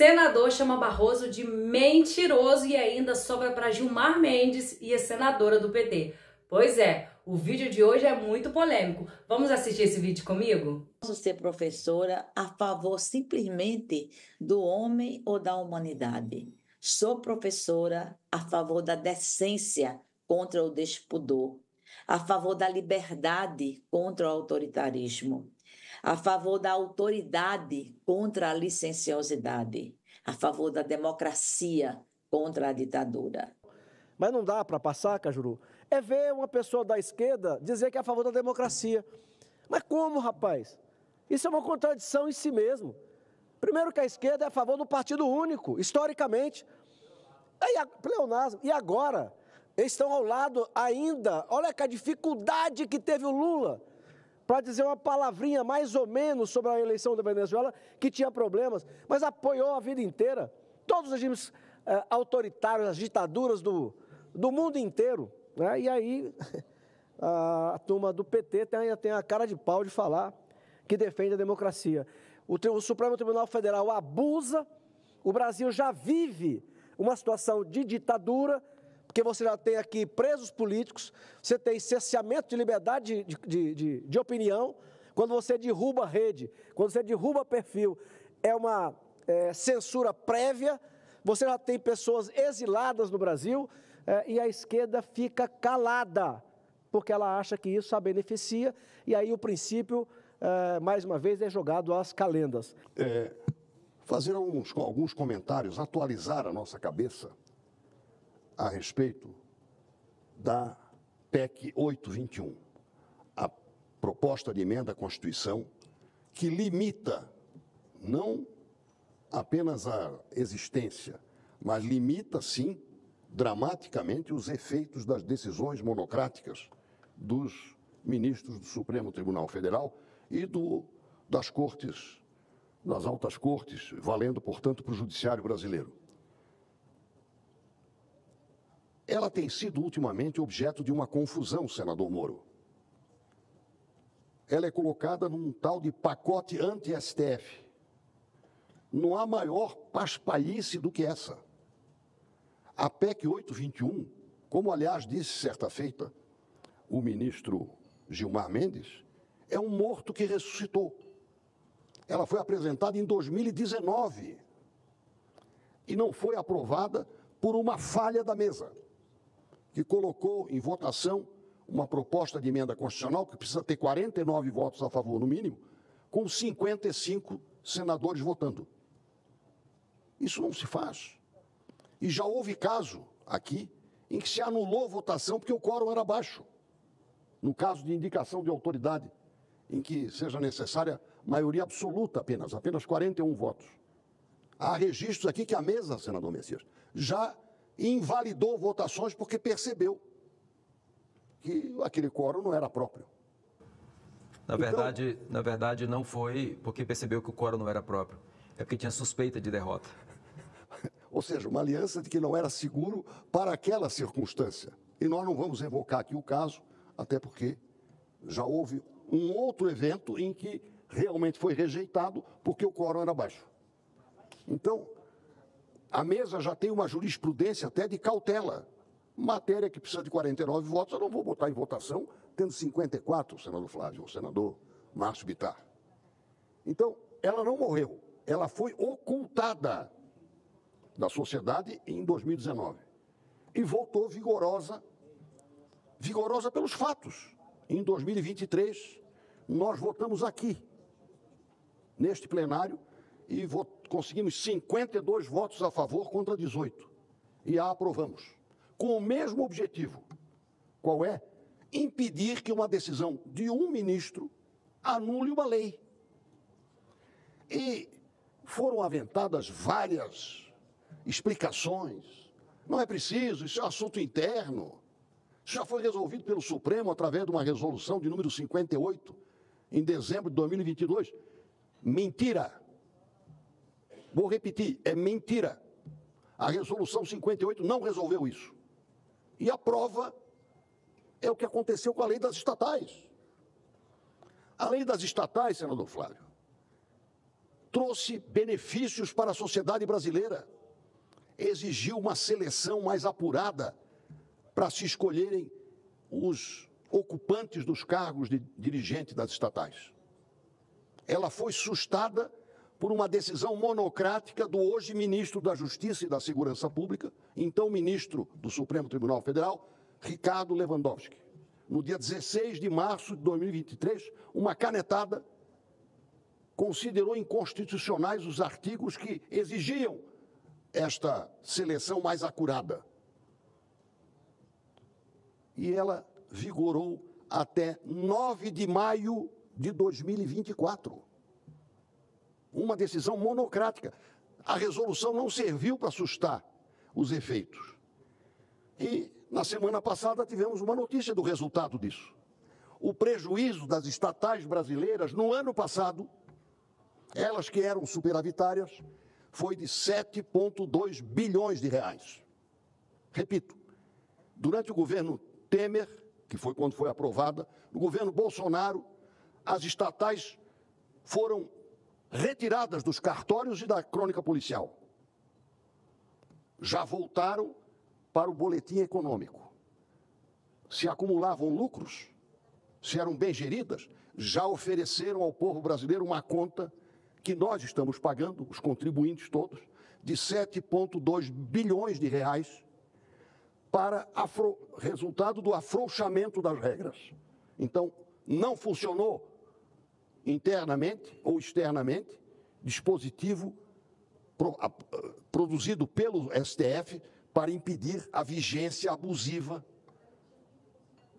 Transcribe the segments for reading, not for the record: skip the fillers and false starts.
Senador chama Barroso de mentiroso e ainda sobra para Gilmar Mendes e a senadora do PT. Pois é, o vídeo de hoje é muito polêmico. Vamos assistir esse vídeo comigo? Posso ser professora a favor simplesmente do homem ou da humanidade. Sou professora a favor da decência contra o despudor, a favor da liberdade contra o autoritarismo, a favor da autoridade contra a licenciosidade, a favor da democracia contra a ditadura. Mas não dá para passar, Cajuru, é ver uma pessoa da esquerda dizer que é a favor da democracia. Mas como, rapaz? Isso é uma contradição em si mesmo. Primeiro que a esquerda é a favor do partido único, historicamente. Pleonasmo. E agora, eles estão ao lado ainda, olha que a dificuldade que teve o Lula para dizer uma palavrinha mais ou menos sobre a eleição da Venezuela, que tinha problemas, mas apoiou a vida inteira. Todos os regimes autoritários, as ditaduras do mundo inteiro, né? E aí a turma do PT tem a cara de pau de falar que defende a democracia. O Supremo Tribunal Federal abusa, o Brasil já vive uma situação de ditadura, porque você já tem aqui presos políticos, você tem cerceamento de liberdade de opinião, quando você derruba a rede, quando você derruba perfil, é uma censura prévia, você já tem pessoas exiladas no Brasil, e a esquerda fica calada, porque ela acha que isso a beneficia, e aí o princípio, mais uma vez, é jogado às calendas. Fazer alguns comentários, atualizar a nossa cabeça a respeito da PEC 821, a proposta de emenda à Constituição que limita não apenas a existência, mas limita, sim, dramaticamente os efeitos das decisões monocráticas dos ministros do Supremo Tribunal Federal e das cortes, das altas cortes, valendo, portanto, para o judiciário brasileiro. Ela tem sido ultimamente objeto de uma confusão, senador Moro. Ela é colocada num tal de pacote anti-STF. Não há maior paspalhice do que essa. A PEC 821, como aliás disse certa feita o ministro Gilmar Mendes, é um morto que ressuscitou. Ela foi apresentada em 2019 e não foi aprovada por uma falha da mesa, que colocou em votação uma proposta de emenda constitucional que precisa ter 49 votos a favor, no mínimo, com 55 senadores votando. Isso não se faz. E já houve caso aqui em que se anulou a votação porque o quórum era baixo. No caso de indicação de autoridade, em que seja necessária maioria absoluta apenas 41 votos. Há registros aqui que a mesa, senador Messias, já invalidou votações porque percebeu que aquele quórum não era próprio. Na verdade, não foi porque percebeu que o quórum não era próprio. É porque tinha suspeita de derrota. Ou seja, uma aliança de que não era seguro para aquela circunstância. E nós não vamos evocar aqui o caso, até porque já houve um outro evento em que realmente foi rejeitado porque o quórum era baixo. Então, a mesa já tem uma jurisprudência até de cautela. Matéria que precisa de 49 votos, eu não vou botar em votação, tendo 54, senador Flávio, o senador Márcio Bittar. Então, ela não morreu, ela foi ocultada da sociedade em 2019 e voltou vigorosa pelos fatos. Em 2023, nós votamos aqui, neste plenário, e conseguimos 52 votos a favor contra 18. E a aprovamos. Com o mesmo objetivo. Qual é? Impedir que uma decisão de um ministro anule uma lei. E foram aventadas várias explicações. Não é preciso, isso é um assunto interno. Isso já foi resolvido pelo Supremo através de uma resolução de número 58, em dezembro de 2022. Mentira. Vou repetir, é mentira. A resolução 58 não resolveu isso. E a prova é o que aconteceu com a lei das estatais. A lei das estatais, senador Flávio, trouxe benefícios para a sociedade brasileira, exigiu uma seleção mais apurada para se escolherem os ocupantes dos cargos de dirigente das estatais. Ela foi sustada por uma decisão monocrática do hoje ministro da Justiça e da Segurança Pública, então ministro do Supremo Tribunal Federal, Ricardo Lewandowski. No dia 16 de março de 2023, uma canetada considerou inconstitucionais os artigos que exigiam esta seleção mais acurada. E ela vigorou até 9 de maio de 2024. Uma decisão monocrática. A resolução não serviu para sustar os efeitos. E, na semana passada, tivemos uma notícia do resultado disso. O prejuízo das estatais brasileiras, no ano passado, elas que eram superavitárias, foi de 7,2 bilhões de reais. Repito, durante o governo Temer, que foi quando foi aprovada, no governo Bolsonaro, as estatais foram retiradas dos cartórios e da crônica policial. Já voltaram para o boletim econômico. Se acumulavam lucros, se eram bem geridas, já ofereceram ao povo brasileiro uma conta que nós estamos pagando, os contribuintes todos, de 7,2 bilhões de reais para resultado do afrouxamento das regras. Então, não funcionou internamente ou externamente dispositivo produzido pelo STF para impedir a vigência abusiva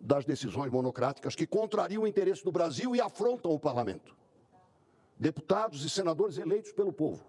das decisões monocráticas que contrariam o interesse do Brasil e afrontam o parlamento. Deputados e senadores eleitos pelo povo.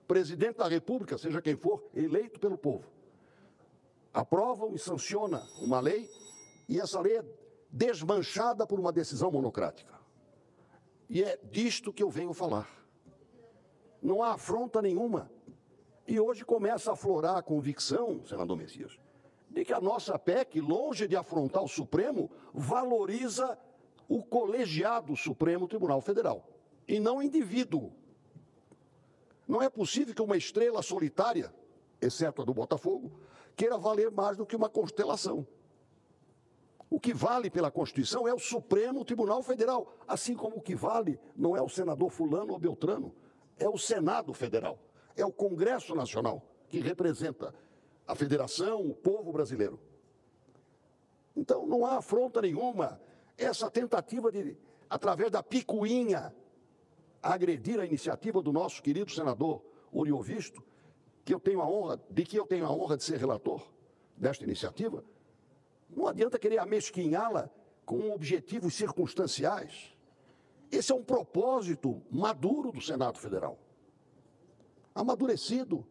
Presidente da República, seja quem for, eleito pelo povo. Aprovam e sancionam uma lei e essa lei é desmanchada por uma decisão monocrática. E é disto que eu venho falar. Não há afronta nenhuma. E hoje começa a aflorar a convicção, senador Messias, de que a nossa PEC, longe de afrontar o Supremo, valoriza o colegiado Supremo Tribunal Federal, e não o indivíduo. Não é possível que uma estrela solitária, exceto a do Botafogo, queira valer mais do que uma constelação. O que vale pela Constituição é o Supremo Tribunal Federal, assim como o que vale não é o senador fulano ou beltrano, é o Senado Federal, é o Congresso Nacional, que representa a federação, o povo brasileiro. Então, não há afronta nenhuma essa tentativa de, através da picuinha, agredir a iniciativa do nosso querido senador Oriovisto, que eu tenho a honra de ser relator desta iniciativa. Não adianta querer amesquinhá-la com objetivos circunstanciais. Esse é um propósito maduro do Senado Federal, amadurecido,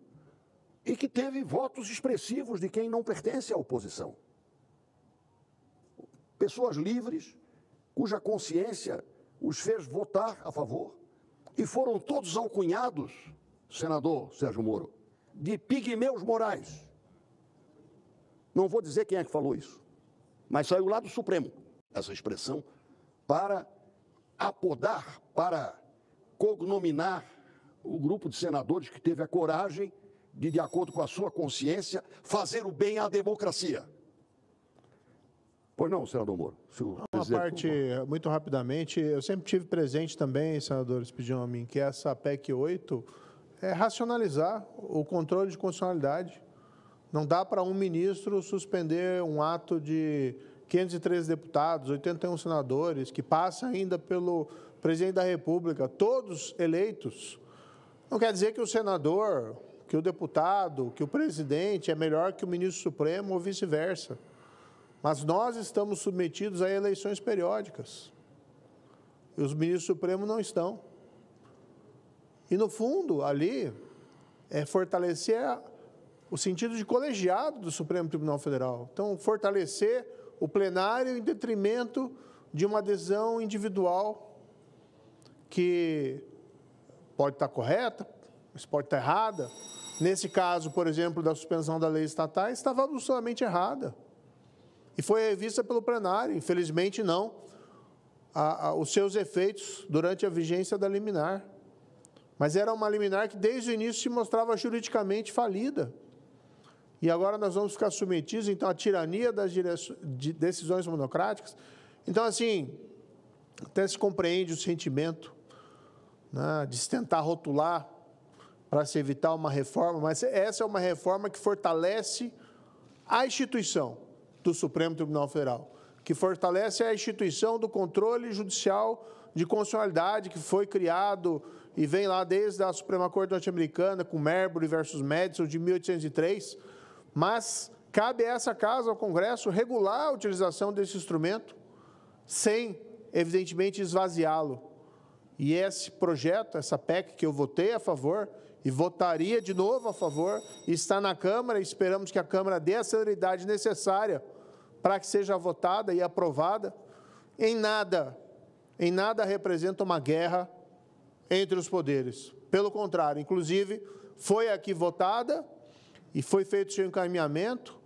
e que teve votos expressivos de quem não pertence à oposição. Pessoas livres, cuja consciência os fez votar a favor, e foram todos alcunhados, senador Sérgio Moro, de pigmeus morais. Não vou dizer quem é que falou isso, mas saiu lá do Supremo essa expressão para apodar, para cognominar o grupo de senadores que teve a coragem de acordo com a sua consciência, fazer o bem à democracia. Pois não, senador Moro? Uma parte, muito rapidamente, eu sempre tive presente também, senadores pediam a mim, que essa PEC 8 é racionalizar o controle de constitucionalidade. Não dá para um ministro suspender um ato de 513 deputados, 81 senadores, que passa ainda pelo presidente da República, todos eleitos. Não quer dizer que o senador, que o deputado, que o presidente é melhor que o ministro supremo ou vice-versa. Mas nós estamos submetidos a eleições periódicas. E os ministros supremos não estão. E, no fundo, ali, é fortalecer o sentido de colegiado do Supremo Tribunal Federal. Então, fortalecer o plenário em detrimento de uma decisão individual que pode estar correta, mas pode estar errada. Nesse caso, por exemplo, da suspensão da lei estatais, estava absolutamente errada. E foi revista pelo plenário. Infelizmente, não. Os seus efeitos durante a vigência da liminar. Mas era uma liminar que desde o início se mostrava juridicamente falida. E agora nós vamos ficar submetidos, então, à tirania das decisões monocráticas. Então, assim, até se compreende o sentimento, né, de se tentar rotular para se evitar uma reforma, mas essa é uma reforma que fortalece a instituição do Supremo Tribunal Federal, que fortalece a instituição do controle judicial de constitucionalidade que foi criado e vem lá desde a Suprema Corte norte-americana, com Marbury versus Madison, de 1803, mas cabe a essa casa, ao Congresso, regular a utilização desse instrumento sem, evidentemente, esvaziá-lo. E esse projeto, essa PEC que eu votei a favor e votaria de novo a favor, está na Câmara, e esperamos que a Câmara dê a celeridade necessária para que seja votada e aprovada. Em nada representa uma guerra entre os poderes. Pelo contrário, inclusive, foi aqui votada e foi feito seu encaminhamento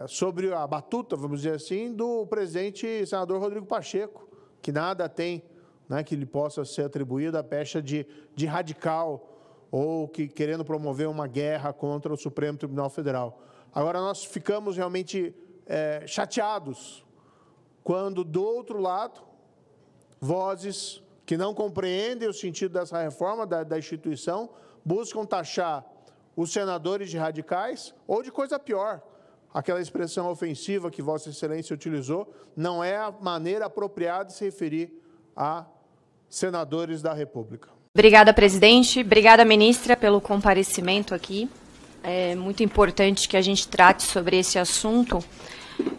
sobre a batuta, vamos dizer assim, do presidente senador Rodrigo Pacheco, que nada tem, né, que lhe possa ser atribuído a pecha de radical ou que querendo promover uma guerra contra o Supremo Tribunal Federal. Agora, nós ficamos realmente chateados quando, do outro lado, vozes que não compreendem o sentido dessa reforma da instituição buscam taxar os senadores de radicais ou de coisa pior. Aquela expressão ofensiva que Vossa Excelência utilizou não é a maneira apropriada de se referir a senadores da República. Obrigada, presidente. Obrigada, ministra, pelo comparecimento aqui. É muito importante que a gente trate sobre esse assunto,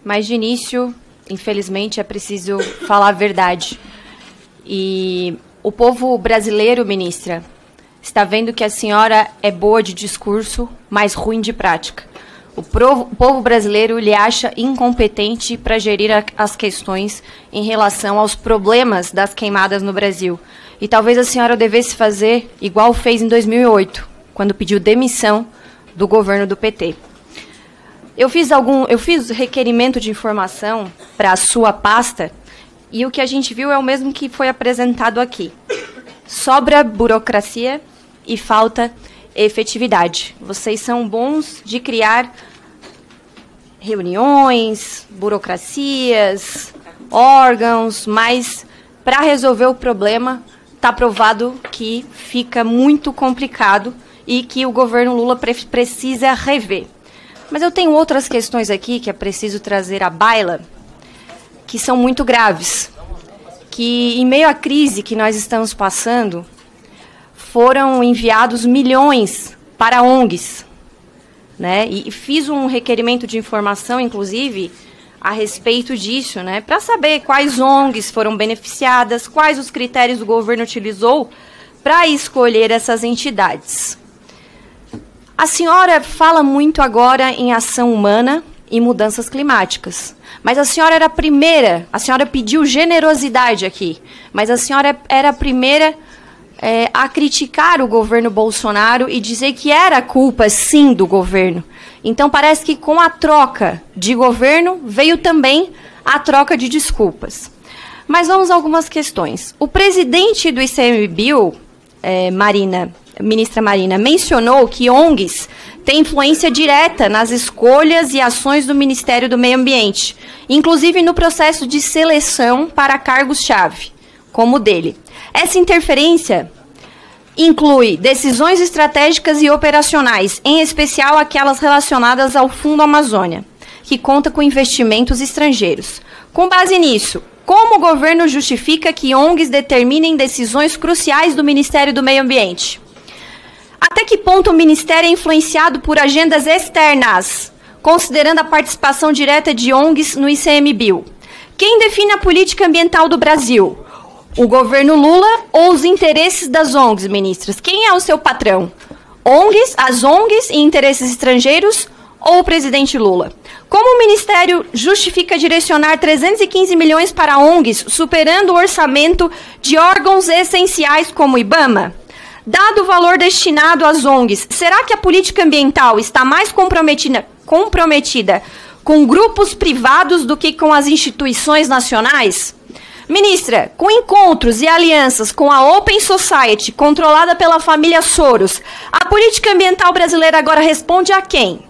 mas de início, infelizmente, é preciso falar a verdade. E o povo brasileiro, ministra, está vendo que a senhora é boa de discurso, mas ruim de prática. O povo brasileiro lhe acha incompetente para gerir as questões em relação aos problemas das queimadas no Brasil. E talvez a senhora devesse fazer igual fez em 2008, quando pediu demissão do governo do PT. Eu fiz requerimento de informação para a sua pasta e o que a gente viu é o mesmo que foi apresentado aqui. Sobra burocracia e falta efetividade. Vocês são bons de criar reuniões, burocracias, órgãos, mas para resolver o problema está provado que fica muito complicado e que o governo Lula precisa rever. Mas eu tenho outras questões aqui que é preciso trazer à baila, que são muito graves, que em meio à crise que nós estamos passando, foram enviados milhões para ONGs, né? E fiz um requerimento de informação, inclusive, a respeito disso, né? Para saber quais ONGs foram beneficiadas, quais os critérios o governo utilizou para escolher essas entidades. A senhora fala muito agora em ação humana e mudanças climáticas, mas a senhora era a primeira, a senhora pediu generosidade aqui, mas a senhora era a primeira a criticar o governo Bolsonaro e dizer que era culpa, sim, do governo. Então, parece que com a troca de governo veio também a troca de desculpas. Mas vamos a algumas questões. O presidente do ICMBio, ministra Marina, mencionou que ONGs têm influência direta nas escolhas e ações do Ministério do Meio Ambiente, inclusive no processo de seleção para cargos-chave, como o dele. Essa interferência inclui decisões estratégicas e operacionais, em especial aquelas relacionadas ao Fundo Amazônia, que conta com investimentos estrangeiros. Com base nisso, como o governo justifica que ONGs determinem decisões cruciais do Ministério do Meio Ambiente? Até que ponto o Ministério é influenciado por agendas externas, considerando a participação direta de ONGs no ICMBio? Quem define a política ambiental do Brasil? O governo Lula ou os interesses das ONGs, ministras? Quem é o seu patrão? As ONGs e interesses estrangeiros ou o presidente Lula? Como o Ministério justifica direcionar 315 milhões para ONGs, superando o orçamento de órgãos essenciais como o IBAMA? Dado o valor destinado às ONGs, será que a política ambiental está mais comprometida com grupos privados do que com as instituições nacionais? Ministra, com encontros e alianças com a Open Society, controlada pela família Soros, a política ambiental brasileira agora responde a quem?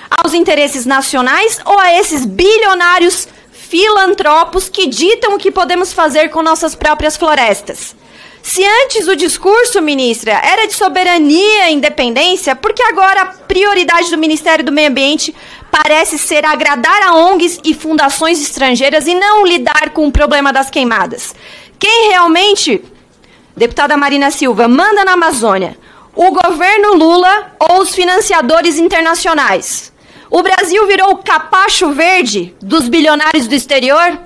Aos interesses nacionais ou a esses bilionários filantropos que ditam o que podemos fazer com nossas próprias florestas? Se antes o discurso, ministra, era de soberania e independência, por que agora a prioridade do Ministério do Meio Ambiente parece ser agradar a ONGs e fundações estrangeiras e não lidar com o problema das queimadas? Quem realmente, deputada Marina Silva, manda na Amazônia? O governo Lula ou os financiadores internacionais? O Brasil virou o capacho verde dos bilionários do exterior?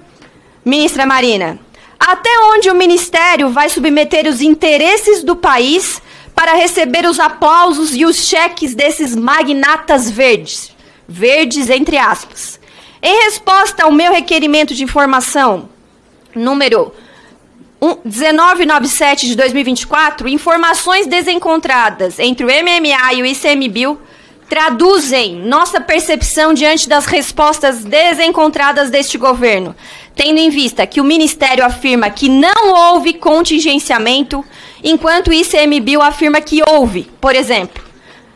Ministra Marina, até onde o Ministério vai submeter os interesses do país para receber os aplausos e os cheques desses magnatas verdes? Verdes, entre aspas. Em resposta ao meu requerimento de informação, número 1997 de 2024, informações desencontradas entre o MMA e o ICMBio traduzem nossa percepção diante das respostas desencontradas deste governo, tendo em vista que o Ministério afirma que não houve contingenciamento, enquanto o ICMBio afirma que houve, por exemplo.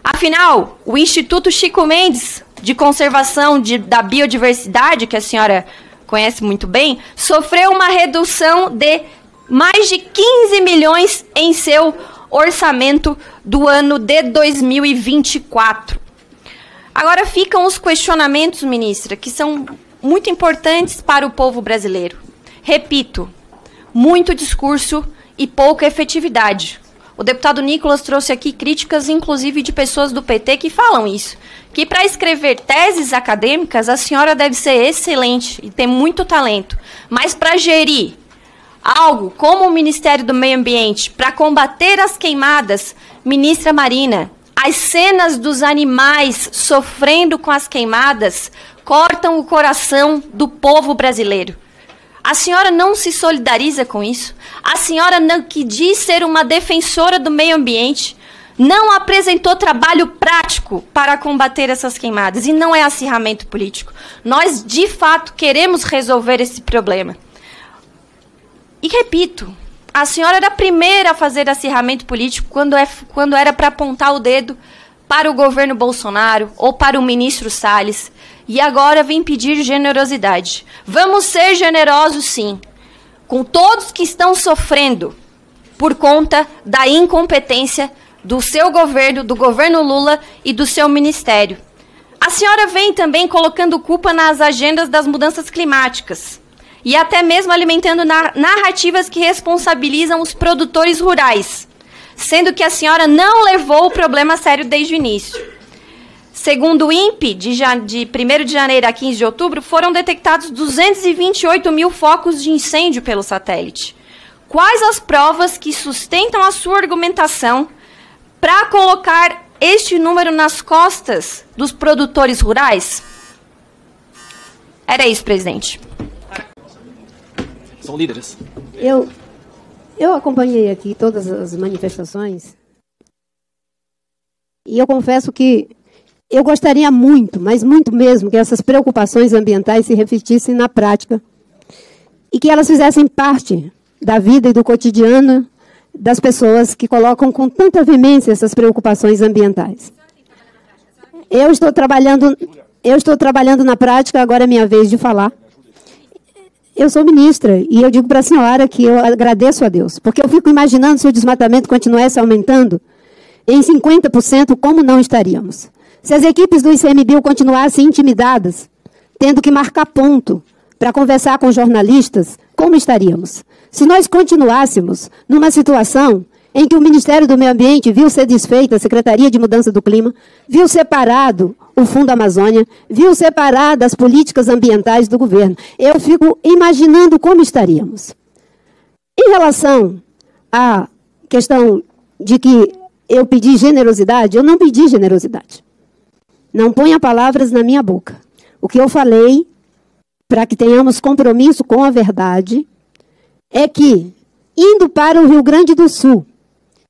Afinal, o Instituto Chico Mendes de Conservação da Biodiversidade, que a senhora conhece muito bem, sofreu uma redução de mais de 15 milhões em seu orçamento do ano de 2024. Agora ficam os questionamentos, ministra, que são muito importantes para o povo brasileiro. Repito, muito discurso e pouca efetividade. O deputado Nicolas trouxe aqui críticas, inclusive de pessoas do PT que falam isso, que para escrever teses acadêmicas a senhora deve ser excelente e ter muito talento, mas para gerir algo como o Ministério do Meio Ambiente, para combater as queimadas, ministra Marina, as cenas dos animais sofrendo com as queimadas cortam o coração do povo brasileiro. A senhora não se solidariza com isso? A senhora, que diz ser uma defensora do meio ambiente, não apresentou trabalho prático para combater essas queimadas, e não é acirramento político. Nós, de fato, queremos resolver esse problema. E repito, a senhora era a primeira a fazer acirramento político quando era para apontar o dedo para o governo Bolsonaro ou para o ministro Salles. E agora vem pedir generosidade. Vamos ser generosos, sim, com todos que estão sofrendo por conta da incompetência do seu governo, do governo Lula e do seu ministério. A senhora vem também colocando culpa nas agendas das mudanças climáticas e até mesmo alimentando narrativas que responsabilizam os produtores rurais, sendo que a senhora não levou o problema a sério desde o início. Segundo o INPE, de 1º de janeiro a 15 de outubro, foram detectados 228 mil focos de incêndio pelo satélite. Quais as provas que sustentam a sua argumentação para colocar este número nas costas dos produtores rurais? Era isso, presidente. São líderes. Eu acompanhei aqui todas as manifestações e eu confesso que eu gostaria muito, mas muito mesmo, que essas preocupações ambientais se refletissem na prática e que elas fizessem parte da vida e do cotidiano das pessoas que colocam com tanta veemência essas preocupações ambientais. Eu estou trabalhando na prática, agora é minha vez de falar. Eu sou ministra e eu digo para a senhora que eu agradeço a Deus, porque eu fico imaginando se o desmatamento continuasse aumentando em 50%, como não estaríamos? Se as equipes do ICMBio continuassem intimidadas, tendo que marcar ponto para conversar com jornalistas, como estaríamos? Se nós continuássemos numa situação em que o Ministério do Meio Ambiente viu ser desfeita a Secretaria de Mudança do Clima, viu separado o Fundo Amazônia, viu separado as políticas ambientais do governo. Eu fico imaginando como estaríamos. Em relação à questão de que eu pedi generosidade, eu não pedi generosidade. Não ponha palavras na minha boca. O que eu falei, para que tenhamos compromisso com a verdade, é que, indo para o Rio Grande do Sul,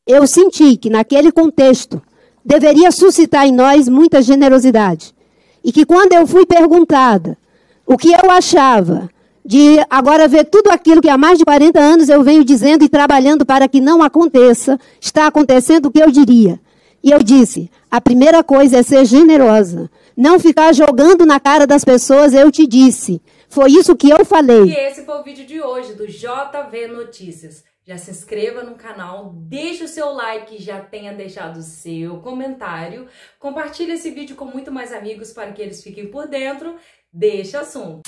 eu senti que, naquele contexto, deveria suscitar em nós muita generosidade. E que, quando eu fui perguntada o que eu achava de agora ver tudo aquilo que há mais de 40 anos eu venho dizendo e trabalhando para que não aconteça, está acontecendo o que eu diria. E eu disse, a primeira coisa é ser generosa, não ficar jogando na cara das pessoas, eu te disse. Foi isso que eu falei. E esse foi o vídeo de hoje do JV Notícias. Já se inscreva no canal, deixe o seu like, já tenha deixado o seu comentário. Compartilhe esse vídeo com muito mais amigos para que eles fiquem por dentro deste assunto.